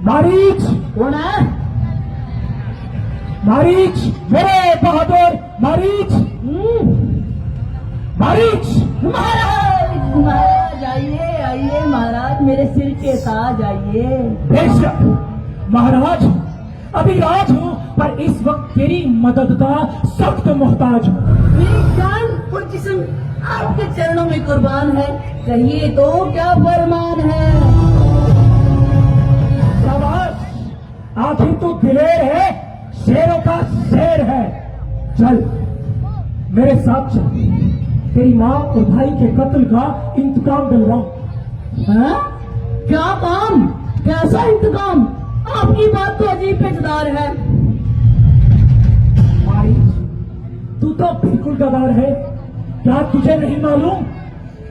मारीच। कौन है? मारीच, मेरे बहादुर मारीच। मारीच। महाराज महाराज आइए आइए महाराज, मेरे सिर के ताज आइए। बेशक महाराज, अभी राज हूँ पर इस वक्त तेरी मदद का सख्त मोहताज हूँ। मेरी जान और जिस्म आपके चरणों में कुर्बान है, कहिए तो क्या फरमान है? शाबाश, आखिर तू दिलेर है, शेरों का शेर है। चल मेरे साथ चल, तेरी माँ और भाई के कत्ल का इंतकाम दिलवाऊं। हाँ? क्या काम? कैसा इंतकाम? आपकी बात तो अजीब पेचदार है। भाई तू तो बिल्कुल गवार है, क्या तुझे नहीं मालूम?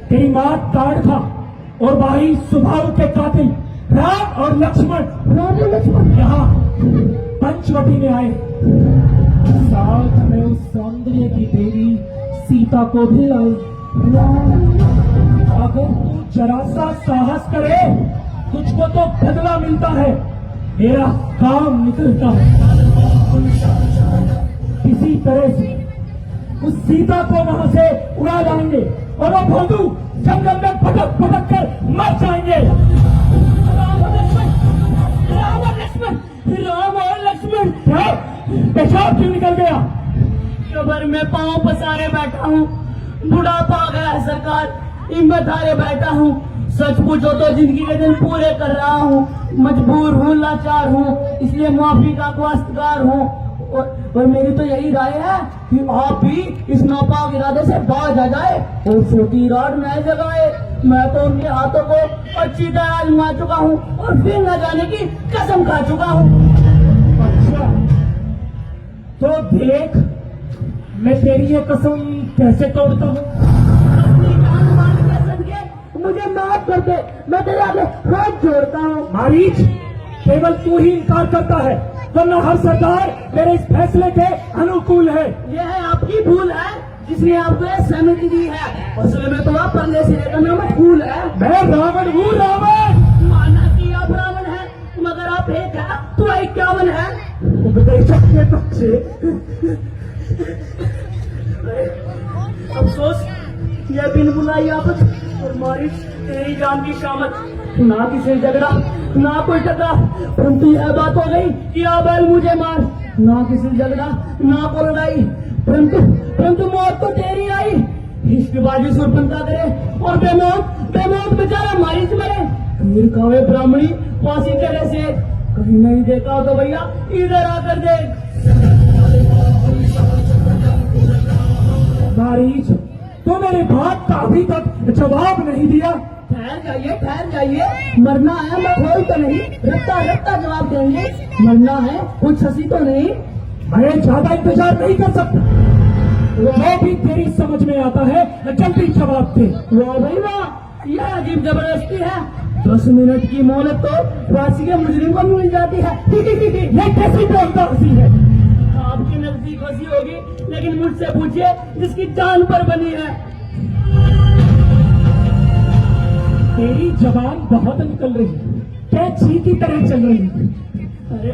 तेरी माँ ताड़ था और भाई सुभाव के कातिल राम और लक्ष्मण यहाँ पंचवटी में आए, साथ में उस सौंदर्य की देवी सीता को भी लाई। अगर तू जरा सा साहस करे, तुझको तो बदला मिलता है, मेरा काम निकलता है। किसी तरह से उस सीता को वहां से उड़ा लाएंगे और वो भोंदू जंगल में भटक भटक कर मर जाएंगे। राम और लक्ष्मण, राम और लक्ष्मण। क्या पेशाब क्यों निकल गया? कबर में पांव पसारे बैठा हूँ, बुढ़ापा आ गया है सरकार, हिम्मत हारे बैठा हूँ। सच पूछो तो जिंदगी के दिन पूरे कर रहा हूँ, मजबूर हूँ, लाचार हूँ, इसलिए माफी का गुआस्तगार हूँ। और मेरी तो यही राय है कि आप भी इस नापाक इरादे से बाज आ जाए और छोटी राड न जगाए। मैं तो उनके हाथों को अच्छी तरह आजमा चुका हूँ और फिर न जाने की कसम खा चुका हूँ। अच्छा तो देख, मैं तेरी ये कसम कैसे तोड़ता हूँ। अपनी जान माल के सदके मुझे माफ कर दे, मैं तेरे आगे हाथ जोड़ता हूँ। मारीच, केवल तू ही इनकार करता है, वरना हर सरकार मेरे इस फैसले के अनुकूल है। यह है आपकी भूल है, जिसने आपको यह सहमति दी है। असल में तो आप परले सिरे का नाम फूल है। मैं रावण हूँ, रावण। माना कि आप रावण है, मगर आप एक है तो 51 है। उपदेशक के बच्चे। अफसोस यह बिन बुलाई आफत और मारिश तेरी जान की शामत। ना किसी झगड़ा ना कोई टकरा, परंतु यह बात हो गई कि आ बैल मुझे मार। ना किसी झगड़ा ना कोई लड़ाई, परंतु मौत तो तेरी आई। इश्कबाजी सुरपंता करे और बेमौत बेचारा मारिश मरे। वीर कावे ब्राह्मणी फांसी चले से, कहीं नहीं देखा हो तो भैया इधर आकर देख। मारीच, तो मेरे बात का अभी तक जवाब नहीं दिया। ठहर जाइए, मरना है मैं खोल तो नहीं, रत्ता जवाब देंगे। मरना है, कुछ हंसी तो नहीं। मैं ज्यादा इंतजार नहीं कर सकता, जो भी तेरी समझ में आता है जल्दी जवाब दे। वाह भाई वाह, यह अजीब जबरदस्ती है। 10 मिनट की मोहलत तो फांसी के मुजरिम को मिल जाती है। ये कैसी बोलता हंसी है? आपकी नजदीक हंसी होगी, लेकिन मुझसे पूछिए जिसकी जान पर बनी है। तेरी जबान बहुत निकल रही है, कैची की तरह चल रही है। अरे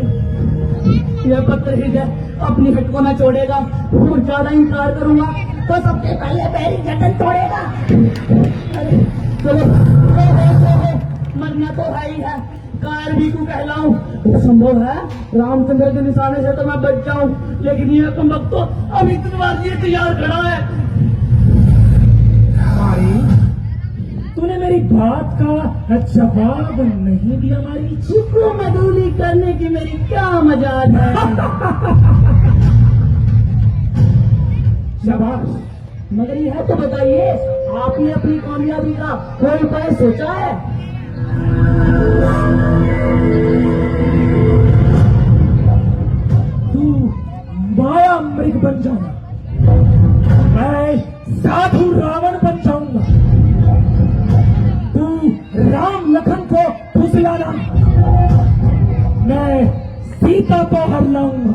यह पत्थर हृदय अपनी हिट को न छोड़ेगा, और ज्यादा इंकार करूंगा तो सबसे पहले पैरी गर्दन तोड़ेगा। अरे चलो, मरना तो है ही है, कायर भी क्यों कहलाऊं। संभव है रामचंद्र के निशाने से तो मैं बच जाऊं, लेकिन यह कमबख्त तो अभी तलवार लिए तैयार खड़ा है। तूने मेरी बात का जवाब नहीं दिया। मारी शुक्र मधुली करने की मेरी क्या मजाल है। शाबाश, मगर यह तो बताइए, आपने अपनी कामयाबी का कोई उपाय सोचा है? तू माया मृग बन जाऊंगा, मैं साधु रावण बन जाऊंगा, तू राम लखन को फुसलाना, मैं सीता को हर लाऊंगा।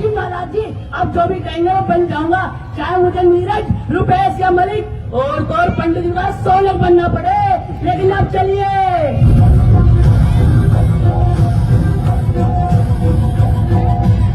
महाराज जी, अब जो भी कहेंगे मैं बन जाऊंगा, चाहे मुझे नीरज, रुपेश या मलिक और पंडित जी का 100 बनना पड़े। लेकिन अब चलिए